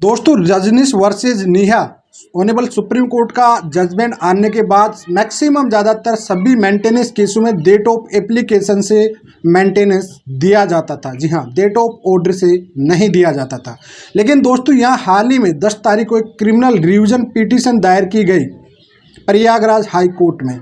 दोस्तों, Rajnish versus Neha honourable supreme court का judgment आने के बाद मैक्सिमम ज़्यादातर सभी मेंटेनेंस केसों में डेट ऑफ एप्लीकेशन से मेंटेनेंस दिया जाता था। जी हाँ, डेट ऑफ ऑर्डर से नहीं दिया जाता था। लेकिन दोस्तों, यहाँ हाल ही में 10 तारीख को एक क्रिमिनल रिवीजन पिटीशन दायर की गई प्रयागराज हाई कोर्ट में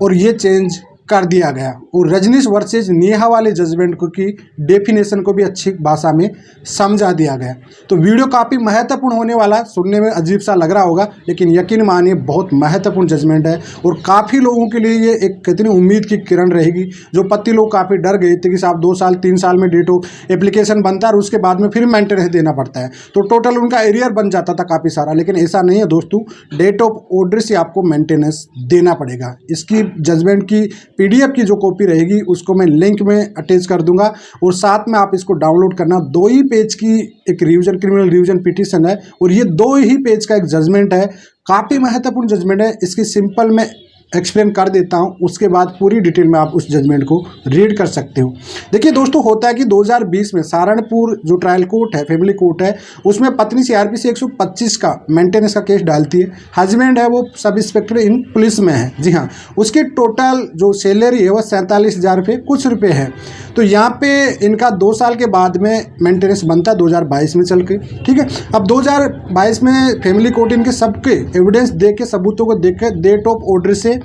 और ये चेंज कर दिया गया और रजनीश वर्सेज नेहा वाले जजमेंट को की डेफिनेशन को भी अच्छी भाषा में समझा दिया गया। तो वीडियो काफ़ी महत्वपूर्ण होने वाला, सुनने में अजीब सा लग रहा होगा लेकिन यकीन मानिए बहुत महत्वपूर्ण जजमेंट है और काफ़ी लोगों के लिए ये एक कितनी उम्मीद की किरण रहेगी। जो पति लोग काफ़ी डर गए थे कि साहब 2 साल 3 साल में डेट ऑफ एप्लीकेशन बनता है और उसके बाद में फिर मेंटेनेंस देना पड़ता है, तो टोटल उनका एरियर बन जाता था काफ़ी सारा। लेकिन ऐसा नहीं है दोस्तों, डेट ऑफ ऑर्डर से आपको मेंटेनेंस देना पड़ेगा। इसकी जजमेंट की पीडीएफ की जो कॉपी रहेगी उसको मैं लिंक में अटैच कर दूंगा और साथ में आप इसको डाउनलोड करना। 2 ही पेज की एक रिवीजन क्रिमिनल रिवीजन पिटीशन है और ये 2 ही पेज का एक जजमेंट है। काफ़ी महत्वपूर्ण जजमेंट है। इसकी सिंपल में एक्सप्लेन कर देता हूं, उसके बाद पूरी डिटेल में आप उस जजमेंट को रीड कर सकते हो। देखिए दोस्तों, होता है कि 2020 में सहारनपुर जो ट्रायल कोर्ट है, फैमिली कोर्ट है, उसमें पत्नी सीआरपीसी 125 का मेंटेनेंस का केस डालती है। हस्बैंड है वो सब इंस्पेक्टर इन पुलिस में है। जी हाँ, उसकी टोटल जो सैलरी है वो 47,000 रुपये कुछ रुपये है। तो यहाँ पे इनका 2 साल के बाद में मेंटेनेंस बनता है 2022 में चल के। ठीक है, अब 2022 में फैमिली कोर्ट इनके सबके एविडेंस दे के, सबूतों को देख के डेट ऑफ ऑर्डर से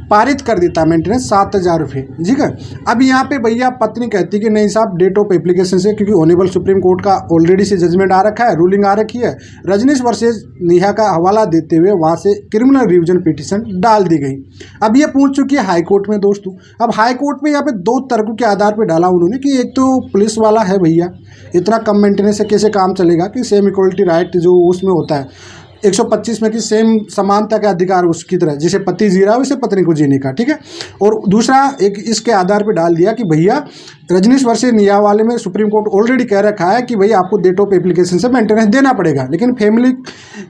पारित कर देता है मेंटेनेंस 7,000 रुपये। ठीक है, अब यहाँ पे भैया पत्नी कहती कि नहीं साहब, डेट ऑफ एप्लीकेशन से, क्योंकि ऑनरेबल सुप्रीम कोर्ट का ऑलरेडी से जजमेंट आ रखा है, रूलिंग आ रखी है, रजनीश वर्सेज नेहा का हवाला देते हुए वहाँ से क्रिमिनल रिवीजन पिटीशन डाल दी गई। अब ये पूछ चुकी है हाई कोर्ट में दोस्तों। अब हाई कोर्ट में यहाँ पे 2 तर्कों के आधार पर डाला उन्होंने कि एक तो पुलिस वाला है भैया, इतना कम मेंटेनेंस से कैसे काम चलेगा, कि सेम इक्वलिटी राइट जो उसमें होता है 125 में कि सेम समानता का अधिकार उसकी तरह, जैसे पति जी रहा है वैसे पत्नी को जीने का। ठीक है, और दूसरा एक इसके आधार पे डाल दिया कि भैया रजनीश वर्सेज नेहा वाले में सुप्रीम कोर्ट ऑलरेडी कह रखा है कि भैया आपको डेट ऑफ एप्लीकेशन से मेंटेनेंस देना पड़ेगा, लेकिन फैमिली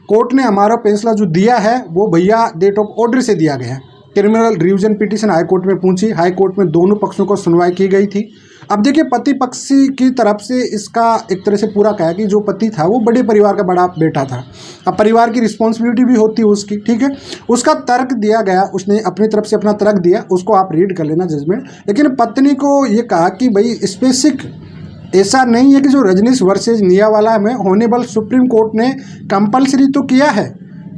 कोर्ट ने हमारा फैसला जो दिया है वो भैया डेट ऑफ ऑर्डर से दिया गया है। Criminal revision petition high court में पहुंची। हाई कोर्ट में दोनों पक्षों को सुनवाई की गई थी। अब देखिए, पति पक्ष की तरफ से इसका एक तरह से पूरा कहा कि जो पति था वो बड़े परिवार का बड़ा बेटा था, अब परिवार की रिस्पॉन्सिबिलिटी भी होती है उसकी। ठीक है, उसका तर्क दिया गया, उसने अपनी तरफ से अपना तर्क दिया, उसको आप रीड कर लेना जजमेंट। लेकिन पत्नी को ये कहा कि भाई स्पेसिफिक ऐसा नहीं है कि जो रजनीश वर्सेज नेहा वाला में ऑनरेबल सुप्रीम कोर्ट ने कंपलसरी तो किया है,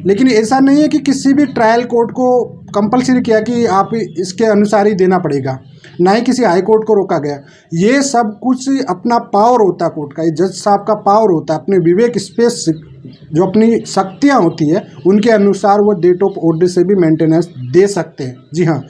लेकिन ऐसा नहीं है कि किसी भी ट्रायल कोर्ट को कंपलसरी किया कि आप इसके अनुसार ही देना पड़ेगा, ना ही किसी हाई कोर्ट को रोका गया। ये सब कुछ अपना पावर होता है कोर्ट का, ये जज साहब का पावर होता है, अपने विवेक स्पेस जो अपनी शक्तियाँ होती है उनके अनुसार वो डेट ऑफ ऑर्डर से भी मेंटेनेंस दे सकते हैं। जी हाँ,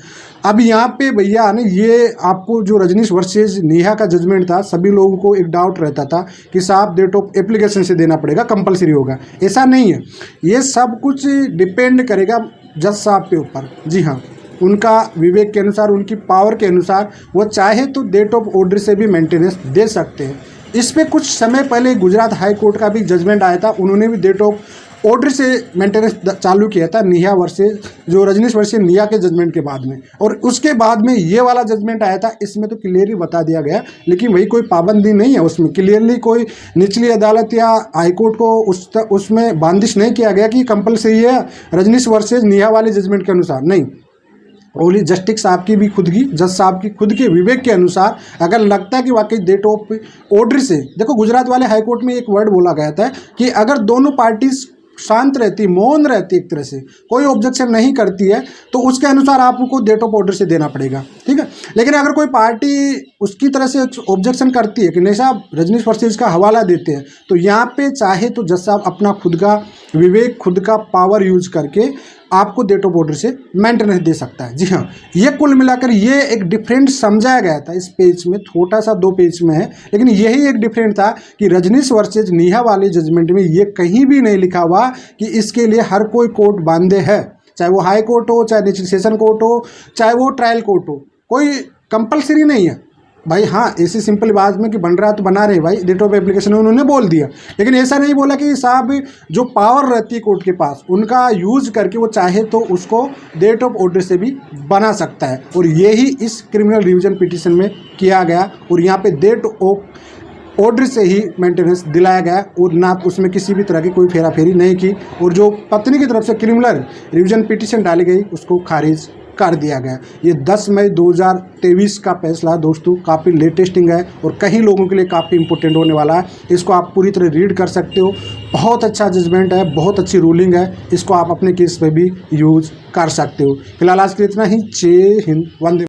अब यहाँ पे भैया ने ये आपको जो रजनीश वर्सेज नेहा का जजमेंट था, सभी लोगों को एक डाउट रहता था कि साहब डेट ऑफ एप्लीकेशन से देना पड़ेगा, कंपलसरी होगा। ऐसा नहीं है, ये सब कुछ डिपेंड करेगा जज साहब के ऊपर। जी हाँ, उनका विवेक के अनुसार, उनकी पावर के अनुसार वो चाहे तो डेट ऑफ ऑर्डर से भी मेंटेनेंस दे सकते हैं। इस पे कुछ समय पहले गुजरात हाई कोर्ट का भी जजमेंट आया था, उन्होंने भी डेट ऑफ ऑर्डर से मेंटेनेंस चालू किया था नेहा वर्सेज जो रजनीश वर्सेज नेहा के जजमेंट के बाद में, और उसके बाद में ये वाला जजमेंट आया था। इसमें तो क्लियरली बता दिया गया, लेकिन वही कोई पाबंदी नहीं है उसमें, क्लियरली कोई निचली अदालत या हाई कोर्ट को उसमें बंदिश नहीं किया गया कि कंपलसरी है रजनीश वर्सेज नेहा वाले जजमेंट के अनुसार। नहीं, ओनली जस्टिस साहब की भी खुद की, जज साहब की खुद के विवेक के अनुसार अगर लगता है कि वाकई डेट ऑफ ऑर्डर से, देखो गुजरात वाले हाई कोर्ट में एक वर्ड बोला गया था कि अगर दोनों पार्टीज शांत रहती, मौन रहती, एक तरह से कोई ऑब्जेक्शन नहीं करती है, तो उसके अनुसार आपको डेट ऑफ ऑर्डर से देना पड़ेगा। ठीक है, लेकिन अगर कोई पार्टी उसकी तरह से ऑब्जेक्शन करती है कि नहीं साहब रजनीश वर्सेज का हवाला देते हैं, तो यहाँ पे चाहे तो जज साहब अपना खुद का विवेक, खुद का पावर यूज करके आपको डेट ऑफ ऑर्डर से मेंटेनेंस दे सकता है। जी हाँ, ये कुल मिलाकर ये एक डिफरेंट समझाया गया था इस पेज में, छोटा सा 2 पेज में है, लेकिन यही एक डिफरेंट था कि रजनीश वर्सेज नेहा वाले जजमेंट में ये कहीं भी नहीं लिखा हुआ कि इसके लिए हर कोई कोर्ट बांधे है, चाहे वो हाई कोर्ट हो, चाहे निचली सेशन कोर्ट हो, चाहे वो ट्रायल कोर्ट हो, कोई कंपलसरी नहीं है भाई। हाँ, ऐसी सिंपल बात में कि बन रहा है तो बना रहे भाई, डेट ऑफ एप्लीकेशन उन्होंने बोल दिया, लेकिन ऐसा नहीं बोला कि साहब जो पावर रहती है कोर्ट के पास उनका यूज करके वो चाहे तो उसको डेट ऑफ ऑर्डर से भी बना सकता है। और यही इस क्रिमिनल रिवीजन पिटीशन में किया गया। और यहाँ पे डेट ऑफ ऑर्डर से ही मेंटेनेंस दिलाया गया और ना उसमें किसी भी तरह की कोई फेरा फेरी नहीं की, और जो पत्नी की तरफ से क्रिमिनल रिवीजन पिटीशन डाली गई उसको खारिज कर दिया गया। ये 10 मई 2023 का फैसला दोस्तों काफ़ी लेटेस्टिंग है और कई लोगों के लिए काफ़ी इंपॉर्टेंट होने वाला है। इसको आप पूरी तरह रीड कर सकते हो। बहुत अच्छा जजमेंट है, बहुत अच्छी रूलिंग है, इसको आप अपने केस पे भी यूज़ कर सकते हो। फिलहाल आज के लिए इतना ही। जय हिंद, वंदे।